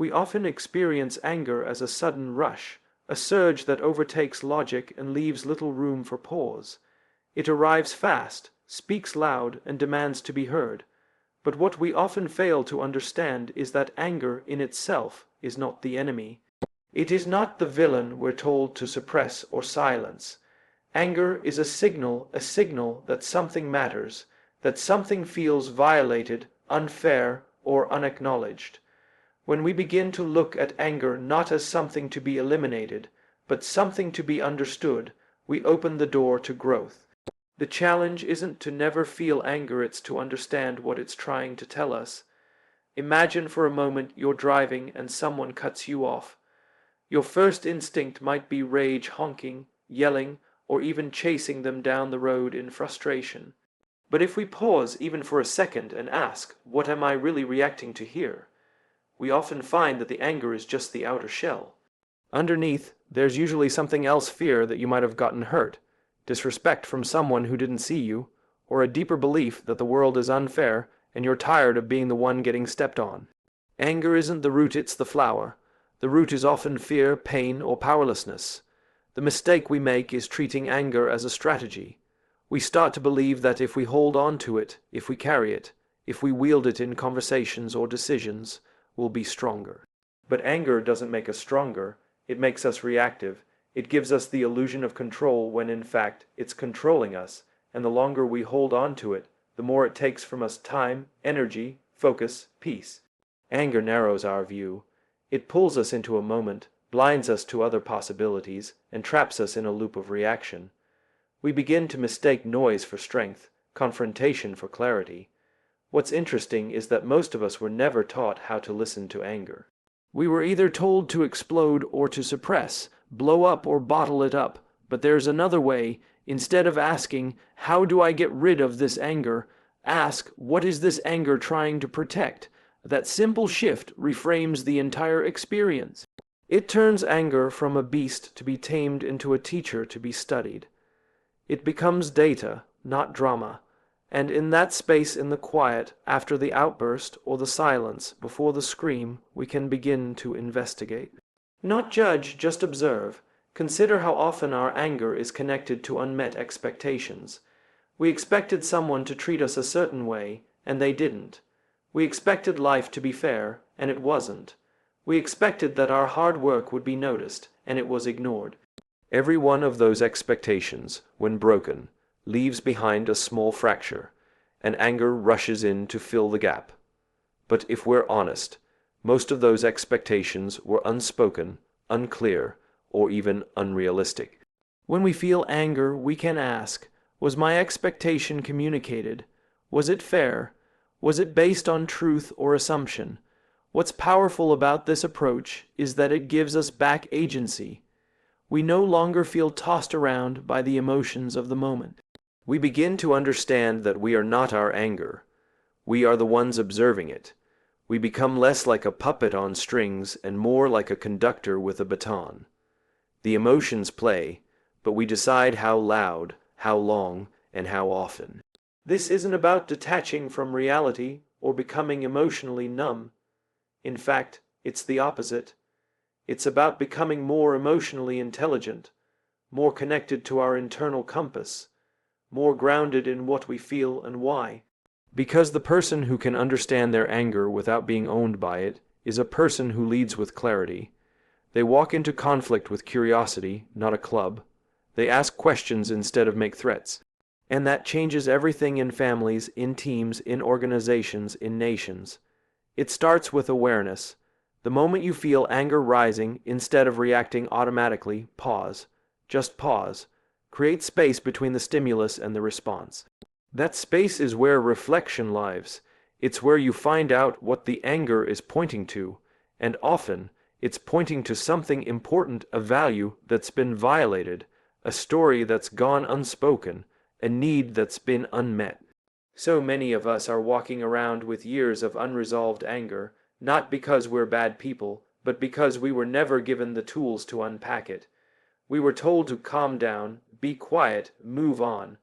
We often experience anger as a sudden rush, a surge that overtakes logic and leaves little room for pause. It arrives fast, speaks loud, and demands to be heard. But what we often fail to understand is that anger in itself is not the enemy. It is not the villain we're told to suppress or silence. Anger is a signal that something matters, that something feels violated, unfair, or unacknowledged. When we begin to look at anger not as something to be eliminated, but something to be understood, we open the door to growth. The challenge isn't to never feel anger, it's to understand what it's trying to tell us. Imagine for a moment you're driving and someone cuts you off. Your first instinct might be rage, honking, yelling, or even chasing them down the road in frustration. But if we pause even for a second and ask, what am I really reacting to here? We often find that the anger is just the outer shell. Underneath, there's usually something else: fear that you might have gotten hurt, disrespect from someone who didn't see you, or a deeper belief that the world is unfair and you're tired of being the one getting stepped on. Anger isn't the root, it's the flower. The root is often fear, pain, or powerlessness. The mistake we make is treating anger as a strategy. We start to believe that if we hold on to it, if we carry it, if we wield it in conversations or decisions, we'll be stronger. But anger doesn't make us stronger, it makes us reactive. It gives us the illusion of control when in fact it's controlling us, and the longer we hold on to it, the more it takes from us time, energy, focus, peace. Anger narrows our view. It pulls us into a moment, blinds us to other possibilities, and traps us in a loop of reaction. We begin to mistake noise for strength, confrontation for clarity. What's interesting is that most of us were never taught how to listen to anger. We were either told to explode or to suppress, blow up or bottle it up, but there's another way. Instead of asking, how do I get rid of this anger? Ask, what is this anger trying to protect? That simple shift reframes the entire experience. It turns anger from a beast to be tamed into a teacher to be studied. It becomes data, not drama. And in that space, in the quiet, after the outburst or the silence, before the scream, we can begin to investigate. Not judge, just observe. Consider how often our anger is connected to unmet expectations. We expected someone to treat us a certain way, and they didn't. We expected life to be fair, and it wasn't. We expected that our hard work would be noticed, and it was ignored. Every one of those expectations, when broken, leaves behind a small fracture, and anger rushes in to fill the gap. But if we're honest, most of those expectations were unspoken, unclear, or even unrealistic. When we feel anger, we can ask, was my expectation communicated? Was it fair? Was it based on truth or assumption? What's powerful about this approach is that it gives us back agency. We no longer feel tossed around by the emotions of the moment. We begin to understand that we are not our anger. We are the ones observing it. We become less like a puppet on strings and more like a conductor with a baton. The emotions play, but we decide how loud, how long, and how often. This isn't about detaching from reality or becoming emotionally numb. In fact, it's the opposite. It's about becoming more emotionally intelligent, more connected to our internal compass, more grounded in what we feel and why. Because the person who can understand their anger without being owned by it is a person who leads with clarity. They walk into conflict with curiosity, not a club. They ask questions instead of make threats. And that changes everything in families, in teams, in organizations, in nations. It starts with awareness. The moment you feel anger rising, instead of reacting automatically, pause. Just pause. Create space between the stimulus and the response. That space is where reflection lives. It's where you find out what the anger is pointing to, and often it's pointing to something important, a value that's been violated, a story that's gone unspoken, a need that's been unmet. So many of us are walking around with years of unresolved anger, not because we're bad people, but because we were never given the tools to unpack it. We were told to calm down, be quiet, move on.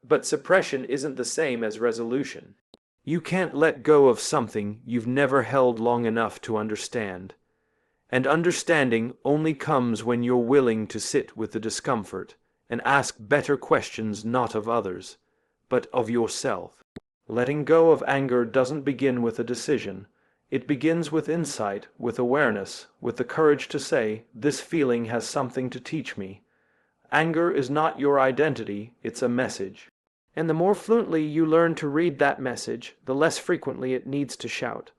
But suppression isn't the same as resolution. You can't let go of something you've never held long enough to understand. And understanding only comes when you're willing to sit with the discomfort and ask better questions, not of others, but of yourself. Letting go of anger doesn't begin with a decision. It begins with insight, with awareness, with the courage to say, "This feeling has something to teach me." Anger is not your identity, it's a message. And the more fluently you learn to read that message, the less frequently it needs to shout.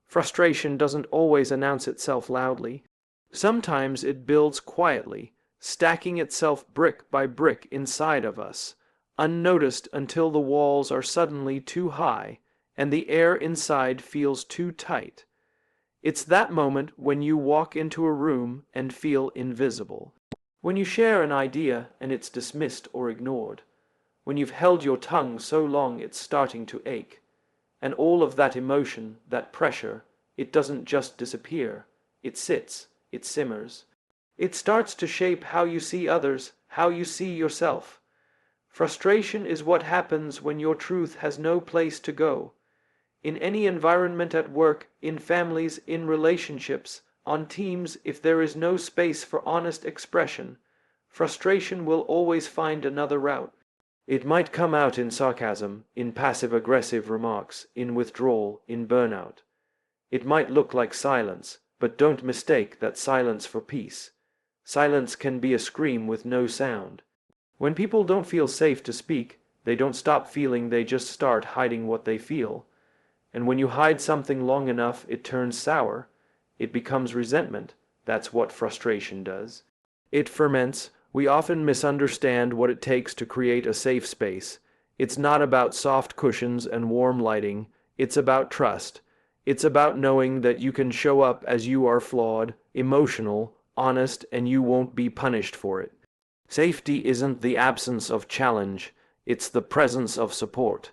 Frustration doesn't always announce itself loudly. Sometimes it builds quietly, stacking itself brick by brick inside of us, unnoticed until the walls are suddenly too high and the air inside feels too tight. It's that moment when you walk into a room and feel invisible. When you share an idea and it's dismissed or ignored. When you've held your tongue so long it's starting to ache. And all of that emotion, that pressure, it doesn't just disappear. It sits, it simmers. It starts to shape how you see others, how you see yourself. Frustration is what happens when your truth has no place to go. In any environment, at work, in families, in relationships, on teams, if there is no space for honest expression, frustration will always find another route. It might come out in sarcasm, in passive-aggressive remarks, in withdrawal, in burnout. It might look like silence, but don't mistake that silence for peace. Silence can be a scream with no sound. When people don't feel safe to speak, they don't stop feeling, they just start hiding what they feel. And when you hide something long enough, it turns sour. It becomes resentment. That's what frustration does. It ferments. We often misunderstand what it takes to create a safe space. It's not about soft cushions and warm lighting. It's about trust. It's about knowing that you can show up as you are, flawed, emotional, honest, and you won't be punished for it. Safety isn't the absence of challenge. It's the presence of support.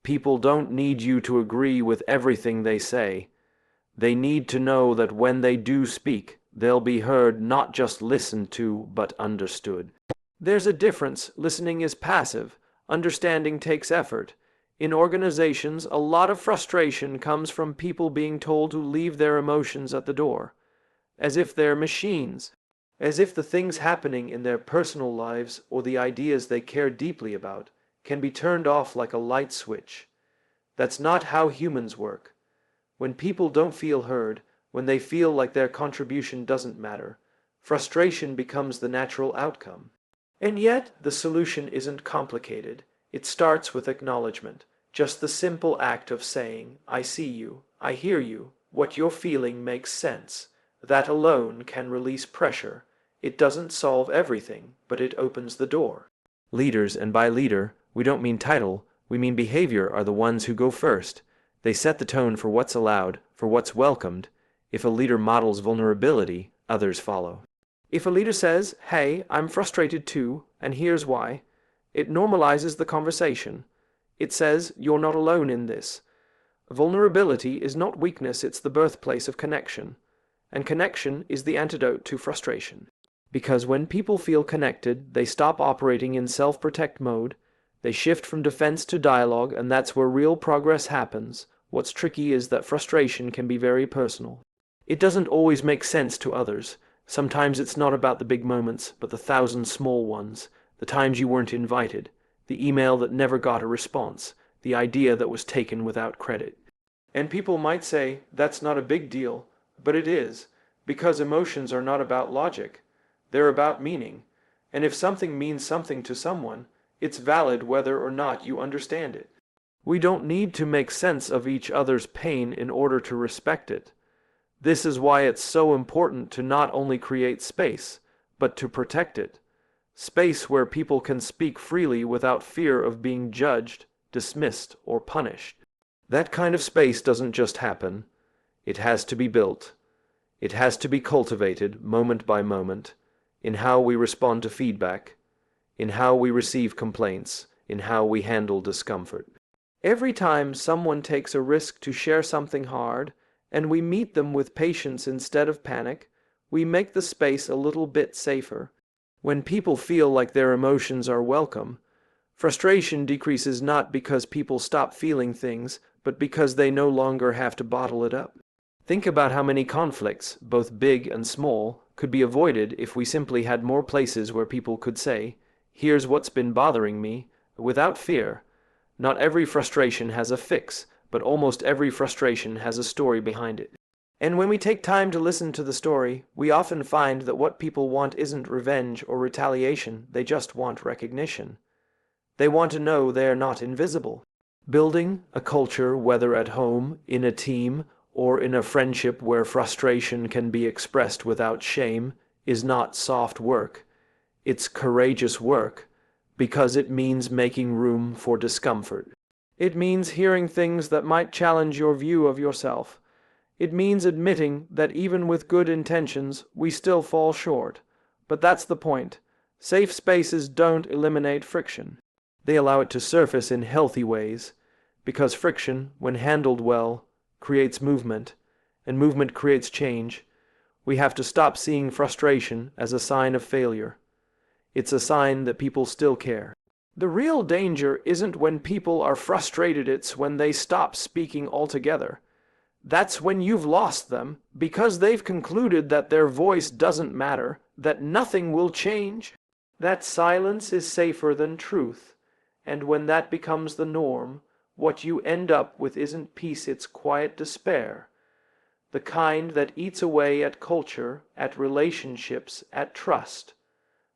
People don't need you to agree with everything they say. They need to know that when they do speak, they'll be heard, not just listened to, but understood. There's a difference. Listening is passive. Understanding takes effort. In organizations, a lot of frustration comes from people being told to leave their emotions at the door, as if they're machines, as if the things happening in their personal lives or the ideas they care deeply about can be turned off like a light switch. That's not how humans work. When people don't feel heard, when they feel like their contribution doesn't matter, frustration becomes the natural outcome. And yet, the solution isn't complicated. It starts with acknowledgement, just the simple act of saying, "I see you, I hear you, what you're feeling makes sense." That alone can release pressure. It doesn't solve everything, but it opens the door. Leaders, and by leader, we don't mean title, we mean behavior, are the ones who go first. They set the tone for what's allowed, for what's welcomed. If a leader models vulnerability, others follow. If a leader says, "Hey, I'm frustrated too, and here's why," it normalizes the conversation. It says, "You're not alone in this." Vulnerability is not weakness, it's the birthplace of connection. And connection is the antidote to frustration. Because when people feel connected, they stop operating in self-protect mode, they shift from defense to dialogue, and that's where real progress happens. What's tricky is that frustration can be very personal. It doesn't always make sense to others. Sometimes it's not about the big moments, but the 1,000 small ones, the times you weren't invited, the email that never got a response, the idea that was taken without credit. And people might say, that's not a big deal, but it is, because emotions are not about logic. They're about meaning. And if something means something to someone, it's valid whether or not you understand it. We don't need to make sense of each other's pain in order to respect it. This is why it's so important to not only create space, but to protect it. Space where people can speak freely without fear of being judged, dismissed, or punished. That kind of space doesn't just happen. It has to be built. It has to be cultivated moment by moment, in how we respond to feedback, in how we receive complaints, in how we handle discomfort. Every time someone takes a risk to share something hard, and we meet them with patience instead of panic, we make the space a little bit safer. When people feel like their emotions are welcome, frustration decreases not because people stop feeling things, but because they no longer have to bottle it up. Think about how many conflicts, both big and small, could be avoided if we simply had more places where people could say, "Here's what's been bothering me," without fear. Not every frustration has a fix, but almost every frustration has a story behind it. And when we take time to listen to the story, we often find that what people want isn't revenge or retaliation, they just want recognition. They want to know they are not invisible. Building a culture, whether at home, in a team, or in a friendship where frustration can be expressed without shame, is not soft work. It's courageous work, because it means making room for discomfort. It means hearing things that might challenge your view of yourself. It means admitting that even with good intentions, we still fall short. But that's the point. Safe spaces don't eliminate friction. They allow it to surface in healthy ways, because friction, when handled well, creates movement, and movement creates change. We have to stop seeing frustration as a sign of failure. It's a sign that people still care. The real danger isn't when people are frustrated, it's when they stop speaking altogether. That's when you've lost them, because they've concluded that their voice doesn't matter, that nothing will change. That silence is safer than truth, and when that becomes the norm, what you end up with isn't peace, it's quiet despair. The kind that eats away at culture, at relationships, at trust.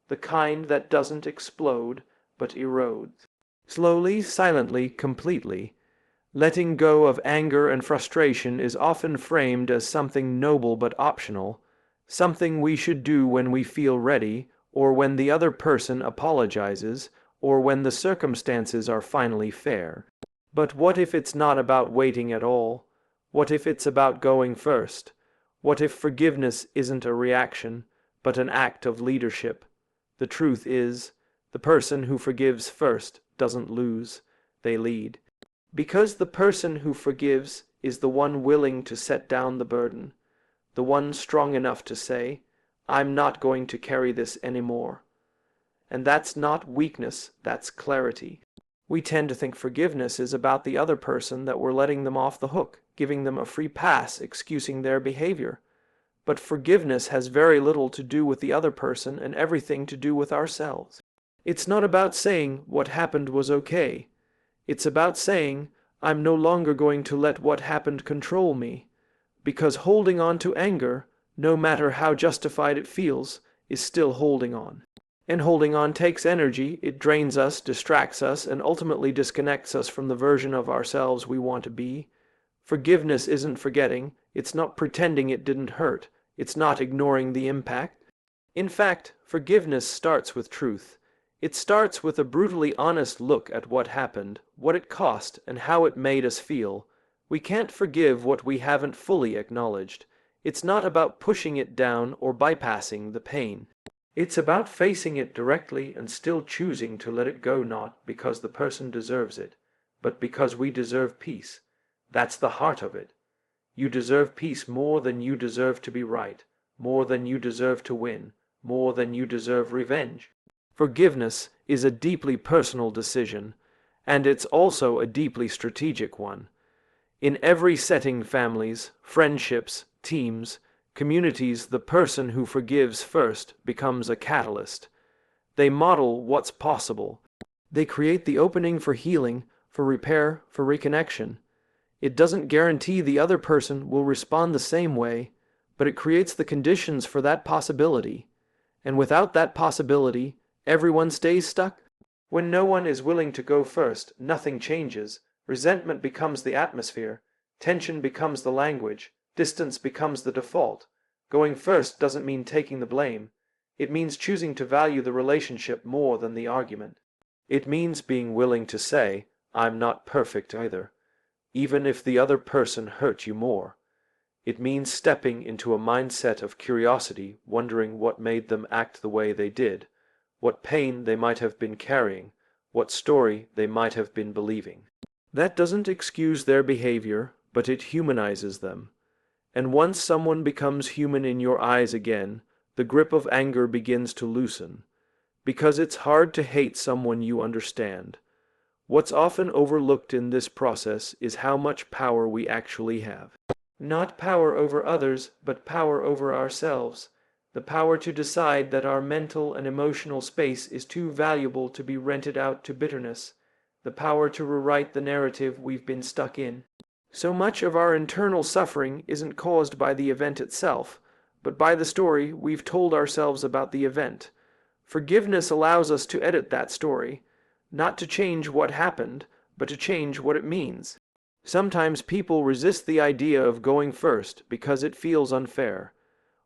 The kind that doesn't explode, but erodes. Slowly, silently, completely. Letting go of anger and frustration is often framed as something noble but optional, something we should do when we feel ready, or when the other person apologizes, or when the circumstances are finally fair. But what if it's not about waiting at all? What if it's about going first? What if forgiveness isn't a reaction, but an act of leadership? The truth is, the person who forgives first doesn't lose, they lead. Because the person who forgives is the one willing to set down the burden, the one strong enough to say, "I'm not going to carry this anymore." And that's not weakness, that's clarity. We tend to think forgiveness is about the other person, that we're letting them off the hook, giving them a free pass, excusing their behavior. But forgiveness has very little to do with the other person and everything to do with ourselves. It's not about saying what happened was okay. It's about saying, "I'm no longer going to let what happened control me," because holding on to anger, no matter how justified it feels, is still holding on. And holding on takes energy, it drains us, distracts us, and ultimately disconnects us from the version of ourselves we want to be. Forgiveness isn't forgetting, it's not pretending it didn't hurt, it's not ignoring the impact. In fact, forgiveness starts with truth. It starts with a brutally honest look at what happened, what it cost, and how it made us feel. We can't forgive what we haven't fully acknowledged. It's not about pushing it down or bypassing the pain. It's about facing it directly and still choosing to let it go, not because the person deserves it, but because we deserve peace. That's the heart of it. You deserve peace more than you deserve to be right, more than you deserve to win, more than you deserve revenge. Forgiveness is a deeply personal decision, and it's also a deeply strategic one. In every setting, families, friendships, teams, communities, the person who forgives first becomes a catalyst. They model what's possible. They create the opening for healing, for repair, for reconnection. It doesn't guarantee the other person will respond the same way, but it creates the conditions for that possibility. And without that possibility, everyone stays stuck. When no one is willing to go first, nothing changes. Resentment becomes the atmosphere. Tension becomes the language. Distance becomes the default. Going first doesn't mean taking the blame. It means choosing to value the relationship more than the argument. It means being willing to say, "I'm not perfect either," even if the other person hurt you more. It means stepping into a mindset of curiosity, wondering what made them act the way they did, what pain they might have been carrying, what story they might have been believing. That doesn't excuse their behavior, but it humanizes them. And once someone becomes human in your eyes again, the grip of anger begins to loosen, because it's hard to hate someone you understand. What's often overlooked in this process is how much power we actually have. Not power over others, but power over ourselves. The power to decide that our mental and emotional space is too valuable to be rented out to bitterness. The power to rewrite the narrative we've been stuck in. So much of our internal suffering isn't caused by the event itself, but by the story we've told ourselves about the event. Forgiveness allows us to edit that story, not to change what happened, but to change what it means. Sometimes people resist the idea of going first because it feels unfair.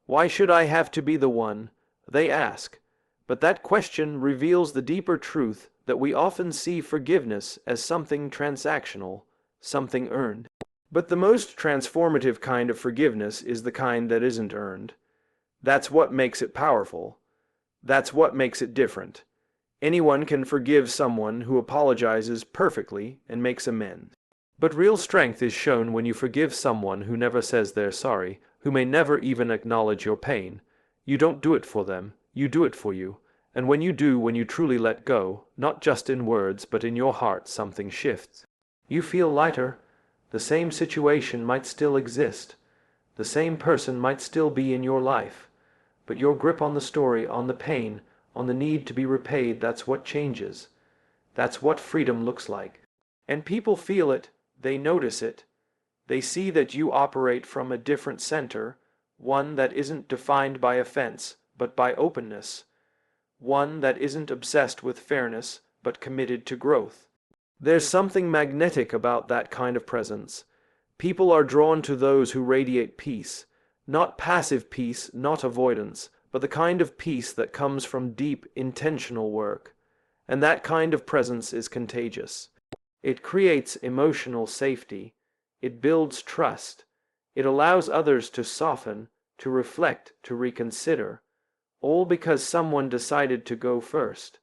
Why should I have to be the one? They ask. But that question reveals the deeper truth that we often see forgiveness as something transactional, something earned. But the most transformative kind of forgiveness is the kind that isn't earned. That's what makes it powerful. That's what makes it different. Anyone can forgive someone who apologizes perfectly and makes amends. But real strength is shown when you forgive someone who never says they're sorry, who may never even acknowledge your pain. You don't do it for them, you do it for you. And when you truly let go, not just in words, but in your heart, something shifts. You feel lighter. The same situation might still exist. The same person might still be in your life. But your grip on the story, on the pain, on the need to be repaid, that's what changes. That's what freedom looks like. And people feel it, they notice it. They see that you operate from a different center, one that isn't defined by offense, but by openness. One that isn't obsessed with fairness, but committed to growth. There's something magnetic about that kind of presence. People are drawn to those who radiate peace. Not passive peace, not avoidance, but the kind of peace that comes from deep, intentional work. And that kind of presence is contagious. It creates emotional safety. It builds trust. It allows others to soften, to reflect, to reconsider. All because someone decided to go first.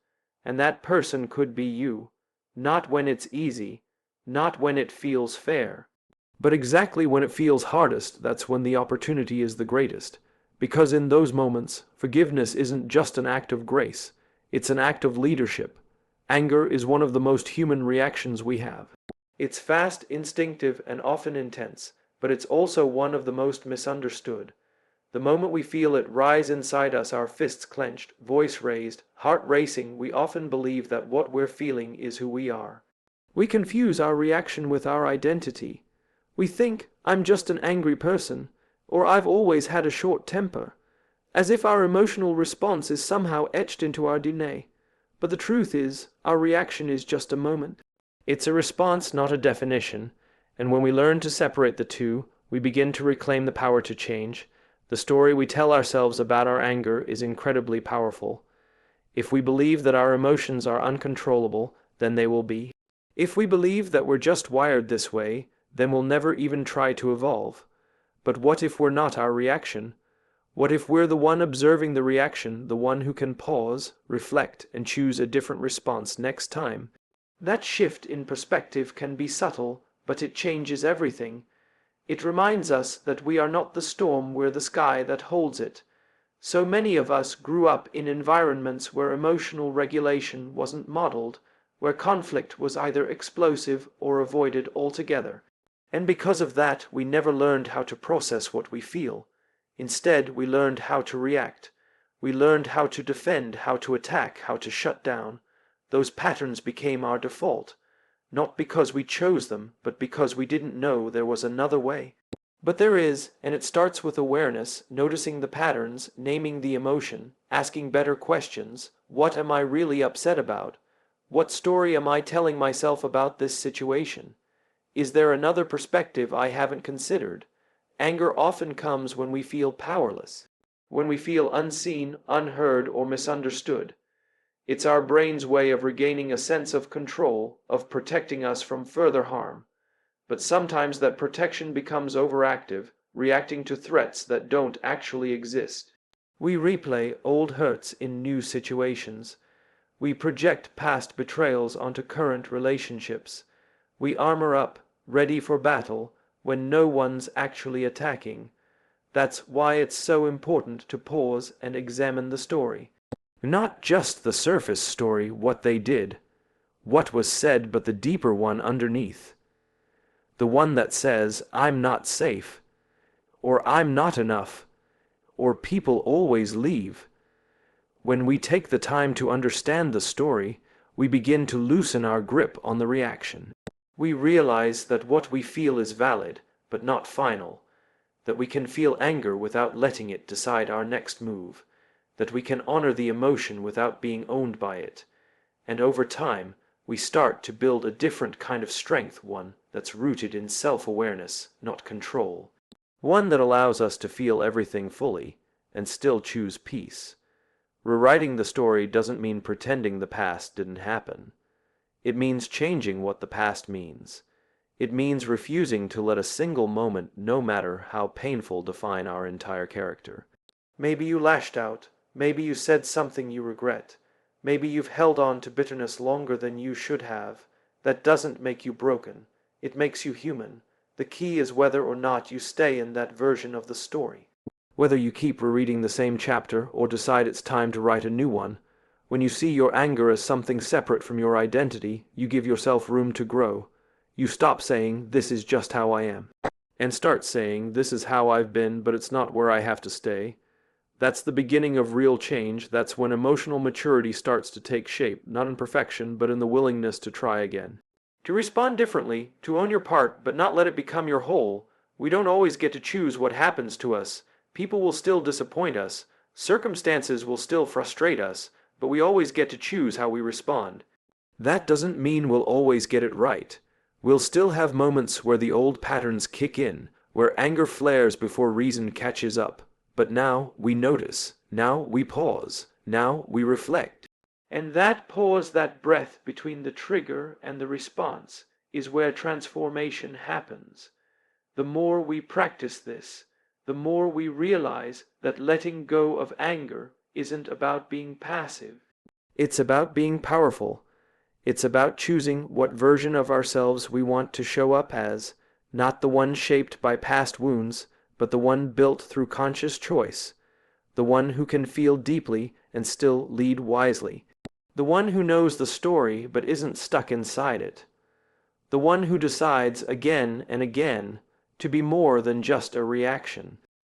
And that person could be you. Not when it's easy, not when it feels fair. But exactly when it feels hardest, that's when the opportunity is the greatest. Because in those moments, forgiveness isn't just an act of grace, it's an act of leadership. Anger is one of the most human reactions we have. It's fast, instinctive, and often intense, but it's also one of the most misunderstood. The moment we feel it rise inside us, our fists clenched, voice raised, heart racing, we often believe that what we're feeling is who we are. We confuse our reaction with our identity. We think, I'm just an angry person, or I've always had a short temper, as if our emotional response is somehow etched into our DNA. But the truth is, our reaction is just a moment. It's a response, not a definition, and when we learn to separate the two, we begin to reclaim the power to change. The story we tell ourselves about our anger is incredibly powerful. If we believe that our emotions are uncontrollable, then they will be. If we believe that we're just wired this way, then we'll never even try to evolve. But what if we're not our reaction? What if we're the one observing the reaction, the one who can pause, reflect, and choose a different response next time? That shift in perspective can be subtle, but it changes everything. It reminds us that we are not the storm, we're the sky that holds it. So many of us grew up in environments where emotional regulation wasn't modeled, where conflict was either explosive or avoided altogether. And because of that, we never learned how to process what we feel. Instead, we learned how to react. We learned how to defend, how to attack, how to shut down. Those patterns became our default. Not because we chose them, but because we didn't know there was another way. But there is, and it starts with awareness, noticing the patterns, naming the emotion, asking better questions. What am I really upset about? What story am I telling myself about this situation? Is there another perspective I haven't considered? Anger often comes when we feel powerless, when we feel unseen, unheard, or misunderstood. It's our brain's way of regaining a sense of control, of protecting us from further harm. But sometimes that protection becomes overactive, reacting to threats that don't actually exist. We replay old hurts in new situations. We project past betrayals onto current relationships. We armor up, ready for battle, when no one's actually attacking. That's why it's so important to pause and examine the story. Not just the surface story, what they did, what was said, but the deeper one underneath. The one that says, I'm not safe. or I'm not enough, or people always leave. When we take the time to understand the story, we begin to loosen our grip on the reaction. We realize that what we feel is valid, but not final, that we can feel anger without letting it decide our next move, that we can honor the emotion without being owned by it, and over time, we start to build a different kind of strength, one that's rooted in self-awareness, not control. One that allows us to feel everything fully, and still choose peace. Rewriting the story doesn't mean pretending the past didn't happen. It means changing what the past means. It means refusing to let a single moment, no matter how painful, define our entire character. Maybe you lashed out. Maybe you said something you regret. Maybe you've held on to bitterness longer than you should have. That doesn't make you broken. It makes you human. The key is whether or not you stay in that version of the story. Whether you keep rereading the same chapter or decide it's time to write a new one, when you see your anger as something separate from your identity, you give yourself room to grow. You stop saying, "This is just how I am," and start saying, "This is how I've been, but it's not where I have to stay." That's the beginning of real change. That's when emotional maturity starts to take shape, not in perfection, but in the willingness to try again. To respond differently, to own your part, but not let it become your whole. We don't always get to choose what happens to us. People will still disappoint us. Circumstances will still frustrate us, but we always get to choose how we respond. That doesn't mean we'll always get it right. We'll still have moments where the old patterns kick in, where anger flares before reason catches up. But now we notice, now we pause, now we reflect. And that pause, that breath between the trigger and the response, is where transformation happens. The more we practice this, the more we realize that letting go of anger isn't about being passive. It's about being powerful. It's about choosing what version of ourselves we want to show up as, not the one shaped by past wounds, but the one built through conscious choice, the one who can feel deeply and still lead wisely, the one who knows the story but isn't stuck inside it, the one who decides again and again to be more than just a reaction.